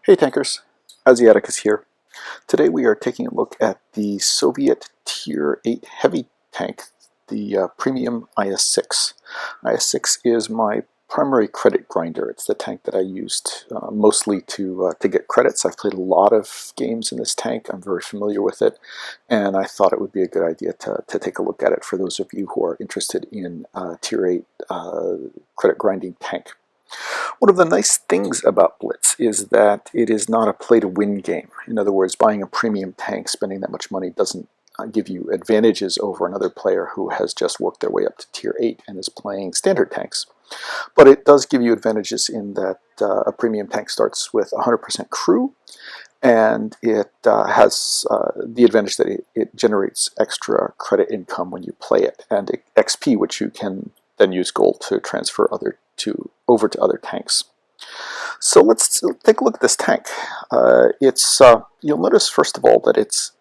Hey tankers, Asiaticus here. Today we are taking a look at the Soviet Tier 8 heavy tank, the premium IS-6. IS-6 is my primary credit grinder. It's the tank that I used mostly to get credits. I've played a lot of games in this tank. I'm very familiar with it, and I thought it would be a good idea to take a look at it for those of you who are interested in Tier 8 credit grinding tank. One of the nice things about Blitz is that it is not a play-to-win game. In other words, buying a premium tank, spending that much money doesn't give you advantages over another player who has just worked their way up to Tier 8 and is playing standard tanks. But it does give you advantages in that a premium tank starts with 100% crew, and it has the advantage that it generates extra credit income when you play it, and XP, which you can then use gold to transfer over to other tanks. So let's take a look at this tank. You'll notice first of all that its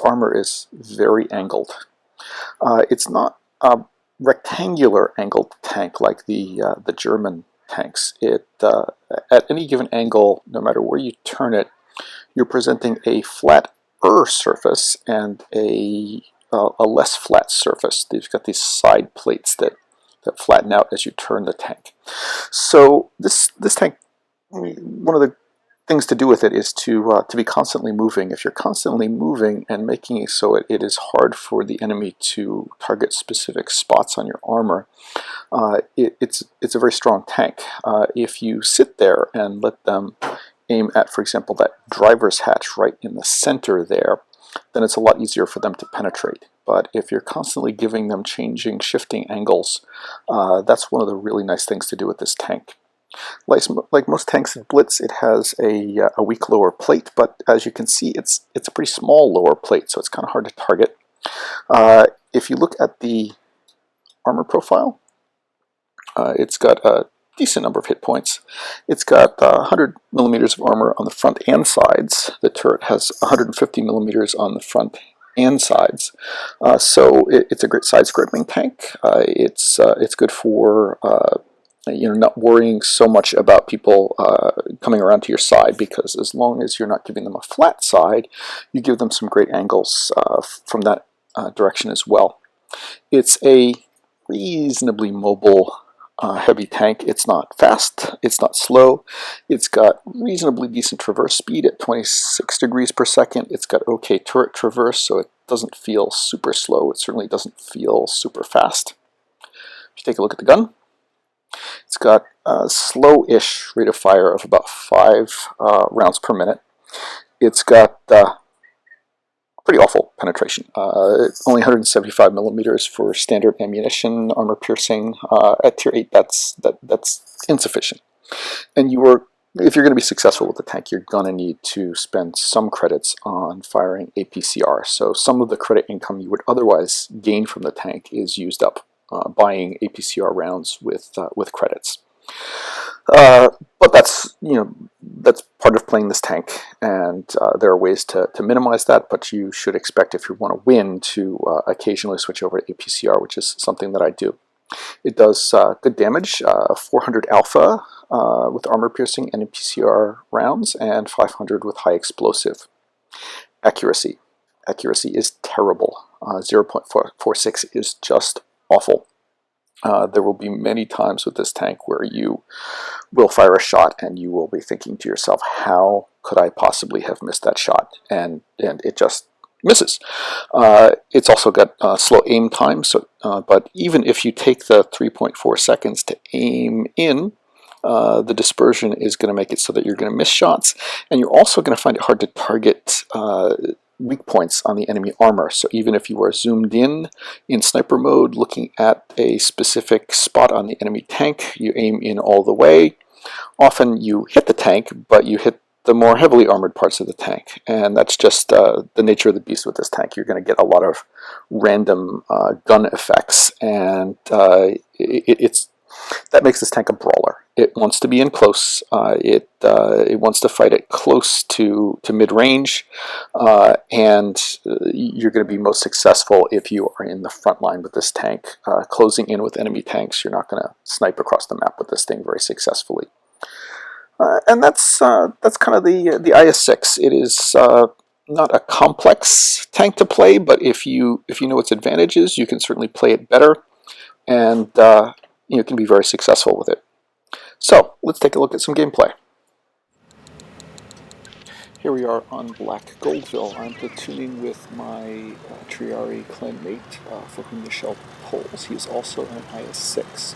armor is very angled. It's not a rectangular angled tank like the German tanks. At any given angle, no matter where you turn it, you're presenting a flatter surface and a less flat surface. You've got these side plates that flatten out as you turn the tank. So this tank, one of the things to do with it is to be constantly moving. If you're constantly moving and making it so it is hard for the enemy to target specific spots on your armor, it's a very strong tank. If you sit there and let them aim at, for example, that driver's hatch right in the center there, then it's a lot easier for them to penetrate. But if you're constantly giving them shifting angles, that's one of the really nice things to do with this tank. Like most tanks in Blitz, it has a weak lower plate, but as you can see, it's a pretty small lower plate, so it's kind of hard to target. If you look at the armor profile, it's got a decent number of hit points. It's got 100 millimeters of armor on the front and sides. The turret has 150 millimeters on the front and sides. So it's a great side-scraping tank. It's good for not worrying so much about people coming around to your side, because as long as you're not giving them a flat side, you give them some great angles from that direction as well. It's a reasonably mobile heavy tank. It's not fast, it's not slow, it's got reasonably decent traverse speed at 26 degrees per second. It's got okay turret traverse, so it doesn't feel super slow. It certainly doesn't feel super fast. If you take a look at the gun, it's got a slow-ish rate of fire of about 5 rounds per minute. It's got pretty awful penetration. Only 175 millimeters for standard ammunition, armor piercing. At Tier 8, that's insufficient. And if you're going to be successful with the tank, you're going to need to spend some credits on firing APCR. So some of the credit income you would otherwise gain from the tank is used up buying APCR rounds with credits. But that's part of playing this tank, and there are ways to minimize that, but you should expect, if you want to win, to occasionally switch over to APCR, which is something that I do. It does good damage, 400 alpha with armor piercing and APCR rounds, and 500 with high explosive. Accuracy is terrible. 0.46 is just awful. There will be many times with this tank where you will fire a shot and you will be thinking to yourself, how could I possibly have missed that shot? And it just misses. It's also got slow aim time, so but even if you take the 3.4 seconds to aim in, the dispersion is going to make it so that you're going to miss shots, and you're also going to find it hard to target weak points on the enemy armor. So even if you are zoomed in sniper mode looking at a specific spot on the enemy tank, you aim in all the way. Often you hit the tank, but you hit the more heavily armored parts of the tank, and that's just the nature of the beast with this tank. You're going to get a lot of random gun effects, and that makes this tank a brawler. It wants to be in close. It wants to fight at close to mid-range, and you're going to be most successful if you are in the front line with this tank. Closing in with enemy tanks, you're not going to snipe across the map with this thing very successfully. And that's kind of the IS-6. It is not a complex tank to play, but if you know its advantages, you can certainly play it better, and you can be very successful with it. So let's take a look at some gameplay. Here we are on Black Goldville. I'm platooning with my Triari clanmate, for whom the shell pulls. He is also an IS-6.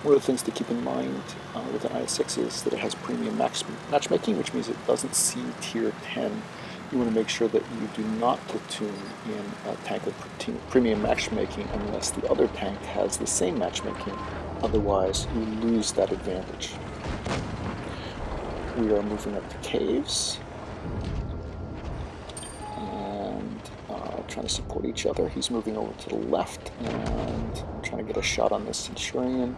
One of the things to keep in mind with an IS-6 is that it has premium matchmaking, which means it doesn't see tier 10. You want to make sure that you do not platoon in a tank with premium matchmaking unless the other tank has the same matchmaking. Otherwise, you lose that advantage. We are moving up to caves and trying to support each other. He's moving over to the left, and I'm trying to get a shot on this Centurion.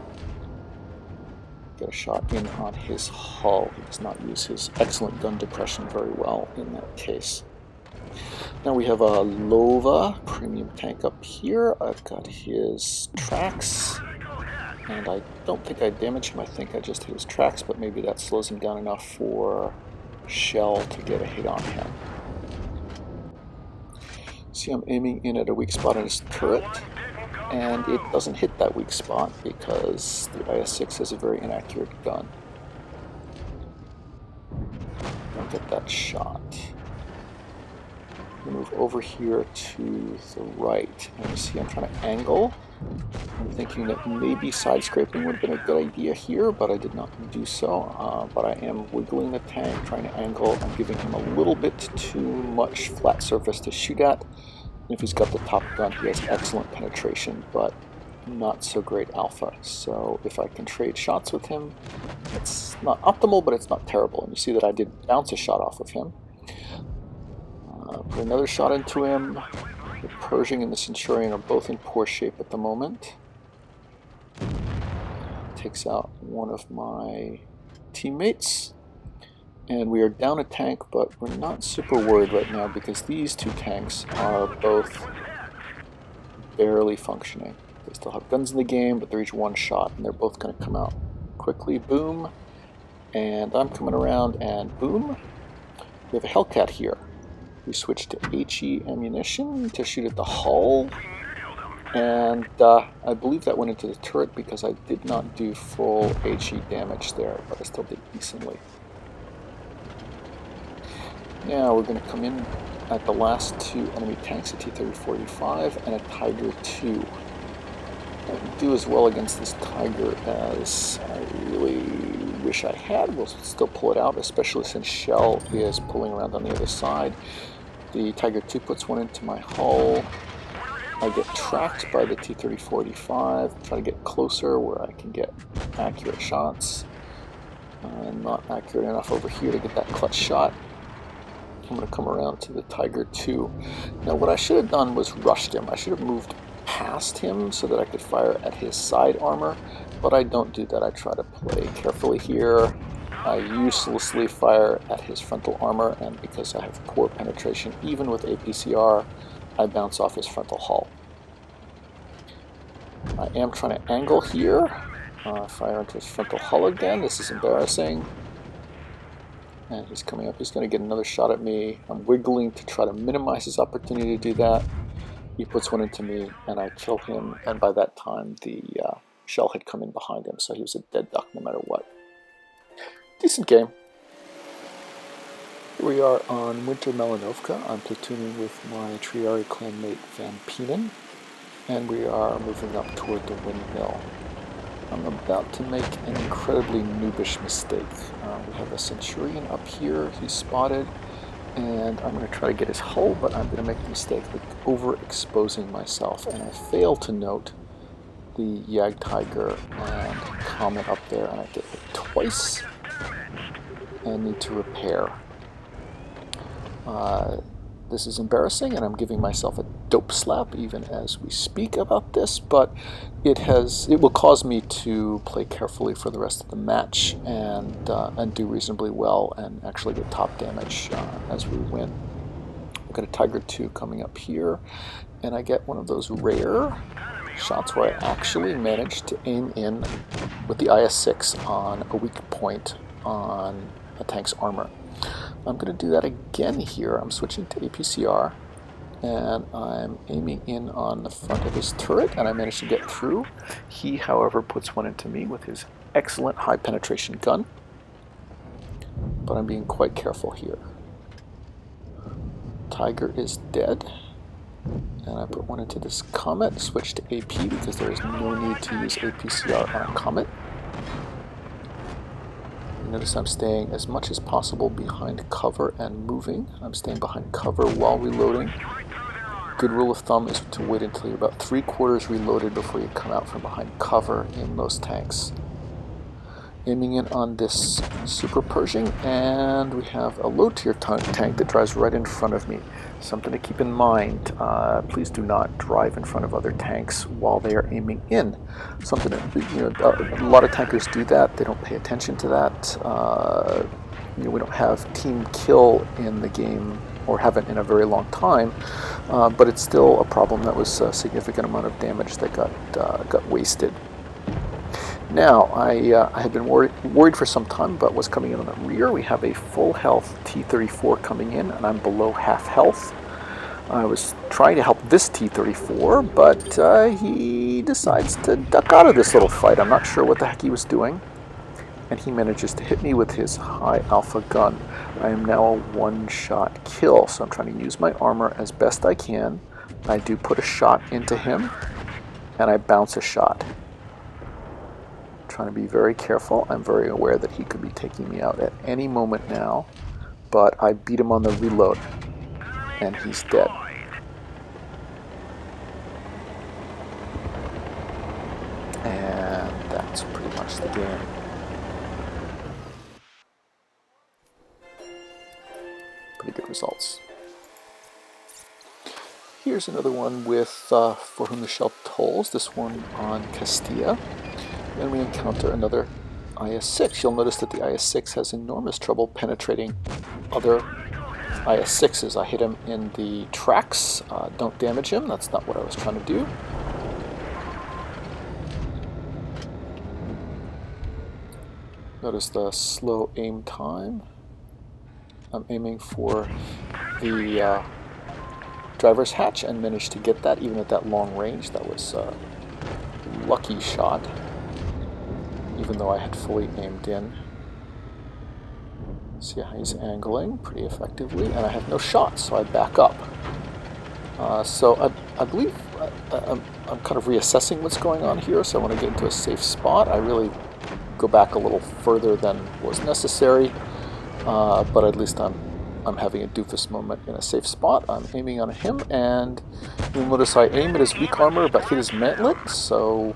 Get a shot in on his hull. He does not use his excellent gun depression very well in that case. Now we have a Lova premium tank up here. I've got his tracks, and I don't think I damaged him. I think I just hit his tracks, but maybe that slows him down enough for Shell to get a hit on him. See, I'm aiming in at a weak spot on his turret, and it doesn't hit that weak spot because the IS-6 has a very inaccurate gun. Don't get that shot. Move over here to the right, and you see I'm trying to angle. I'm thinking that maybe side scraping would have been a good idea here, but I did not do so. But I am wiggling the tank, trying to angle. I'm giving him a little bit too much flat surface to shoot at. And if he's got the top gun, he has excellent penetration, but not so great alpha. So if I can trade shots with him, it's not optimal, but it's not terrible. And you see that I did bounce a shot off of him. Put another shot into him. The Pershing and the Centurion are both in poor shape at the moment. Takes out one of my teammates. And we are down a tank, but we're not super worried right now because these two tanks are both barely functioning. They still have guns in the game, but they're each one shot, and they're both going to come out quickly. Boom. And I'm coming around, and boom. We have a Hellcat here. We switched to HE ammunition to shoot at the hull, and I believe that went into the turret because I did not do full HE damage there, but I still did decently. Now we're going to come in at the last two enemy tanks, a T-30-45 and a Tiger II. I didn't do as well against this Tiger as I really wish I had. We'll still pull it out, especially since Shell is pulling around on the other side. The Tiger II puts one into my hull. I get tracked by the T-30-45, try to get closer where I can get accurate shots. Not accurate enough over here to get that clutch shot. I'm going to come around to the Tiger II. Now what I should have done was rushed him. I should have moved past him so that I could fire at his side armor, but I don't do that. I try to play carefully here. I uselessly fire at his frontal armor, and because I have poor penetration even with APCR, I bounce off his frontal hull. I am trying to angle here. Fire into his frontal hull again. This is embarrassing. And he's coming up. He's going to get another shot at me. I'm wiggling to try to minimize his opportunity to do that. He puts one into me, and I kill him. And by that time, the shell had come in behind him, so he was a dead duck no matter what. Decent game. Here we are on Winter Melanovka. I'm platooning with my Triari clanmate Van Peenan, and we are moving up toward the windmill. I'm about to make an incredibly noobish mistake. We have a Centurion up here. He's spotted, and I'm going to try to get his hull, but I'm going to make the mistake of overexposing myself, and I fail to note the Jagdtiger and Comet up there, and I get hit twice and need to repair. This is embarrassing, and I'm giving myself a dope slap even as we speak about this, but it will cause me to play carefully for the rest of the match and do reasonably well and actually get top damage as we win. I've got a Tiger II coming up here, and I get one of those rare shots where I actually managed to aim in with the IS-6 on a weak point on a tank's armor. I'm going to do that again here. I'm switching to APCR, and I'm aiming in on the front of his turret, and I managed to get through. He, however, puts one into me with his excellent high penetration gun, but I'm being quite careful here. Tiger is dead, and I put one into this Comet, switch to AP because there is no need to use APCR on a Comet. Notice I'm staying as much as possible behind cover and moving. I'm staying behind cover while reloading. Good rule of thumb is to wait until you're about 3/4 reloaded before you come out from behind cover in most tanks. Aiming in on this Super Pershing, and we have a low tier tank that drives right in front of me. Something to keep in mind, please do not drive in front of other tanks while they are aiming in. Something that, a lot of tankers do that. They don't pay attention to that. We don't have team kill in the game, or haven't in a very long time, but it's still a problem. That was a significant amount of damage that got wasted. Now, I had been worried for some time about what's coming in on the rear. We have a full health T-34 coming in, and I'm below half health. I was trying to help this T-34, but he decides to duck out of this little fight. I'm not sure what the heck he was doing, and he manages to hit me with his high alpha gun. I am now a one-shot kill, so I'm trying to use my armor as best I can. I do put a shot into him, and I bounce a shot. Trying to be very careful. I'm very aware that he could be taking me out at any moment now, but I beat him on the reload, and he's dead. And that's pretty much the game. Pretty good results. Here's another one with For Whom the Shell Tolls, this one on Castilla. Then we encounter another IS-6. You'll notice that the IS-6 has enormous trouble penetrating other IS-6s. I hit him in the tracks. Don't damage him. That's not what I was trying to do. Notice the slow aim time. I'm aiming for the driver's hatch and managed to get that even at that long range. That was a lucky shot, even though I had fully aimed in. See how he's angling pretty effectively, and I have no shots, so I back up. So I believe I'm kind of reassessing what's going on here, so I want to get into a safe spot. I really go back a little further than was necessary, but at least I'm having a doofus moment in a safe spot. I'm aiming on him, and you'll notice I aim at his weak armor but hit his mantlet, so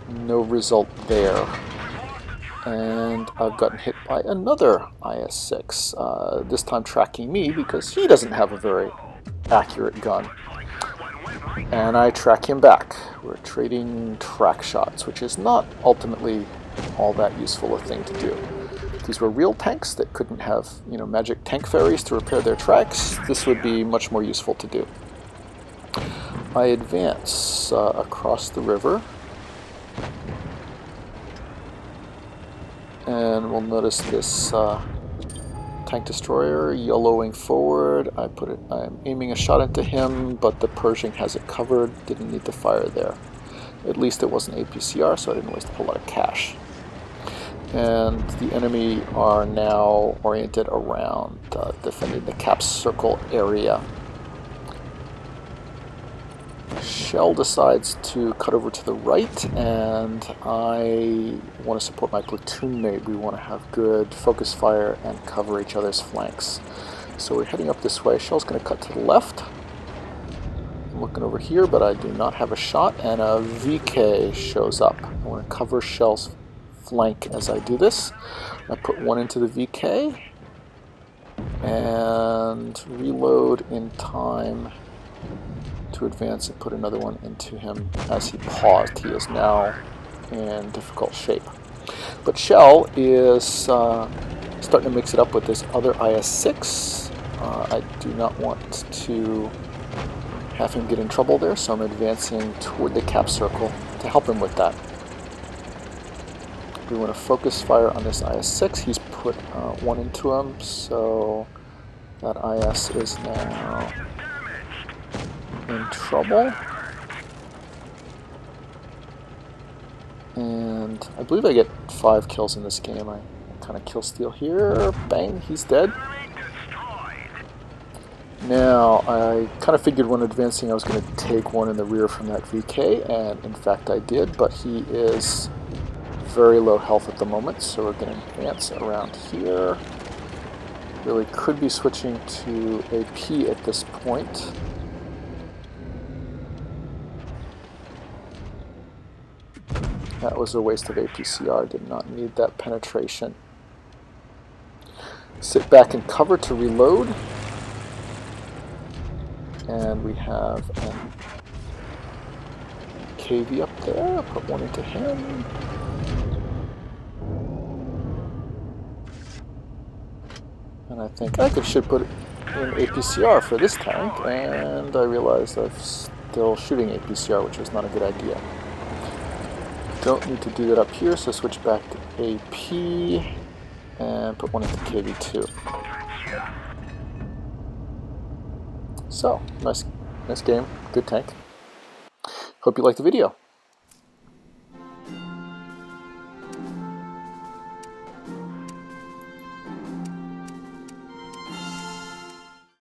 no result there. And I've gotten hit by another IS-6, this time tracking me because he doesn't have a very accurate gun. And I track him back. We're trading track shots, which is not ultimately all that useful a thing to do. If these were real tanks that couldn't have, magic tank ferries to repair their tracks, this would be much more useful to do. I advance across the river, and we'll notice this tank destroyer yellowing forward. I'm aiming a shot into him, but the Pershing has it covered. Didn't need to fire there. At least it wasn't APCR, so I didn't waste a whole lot of cash. And the enemy are now oriented around defending the cap circle area. Shell decides to cut over to the right, and I want to support my platoon mate. We want to have good focus fire and cover each other's flanks. So we're heading up this way. Shell's going to cut to the left. I'm looking over here, but I do not have a shot, and a VK shows up. I want to cover Shell's flank as I do this. I put one into the VK and reload in time to advance and put another one into him as he paused. He is now in difficult shape. But Shell is starting to mix it up with this other IS-6. I do not want to have him get in trouble there, so I'm advancing toward the cap circle to help him with that. We want to focus fire on this IS-6. He's put one into him, so that IS is now in trouble. And I believe I get 5 kills in this game. I kind of kill steal here. Bang, he's dead. Now, I kind of figured when advancing I was going to take one in the rear from that VK, and in fact I did, but he is very low health at the moment, so we're going to advance around here. Really could be switching to AP at this point. That was a waste of APCR, did not need that penetration. Sit back and cover to reload. And we have an KV up there, put one into him. And I think I should put in APCR for this tank, and I realized I'm still shooting APCR, which was not a good idea. Don't need to do that up here, so switch back to AP and put one into KV2. So, nice game, good tank. Hope you liked the video.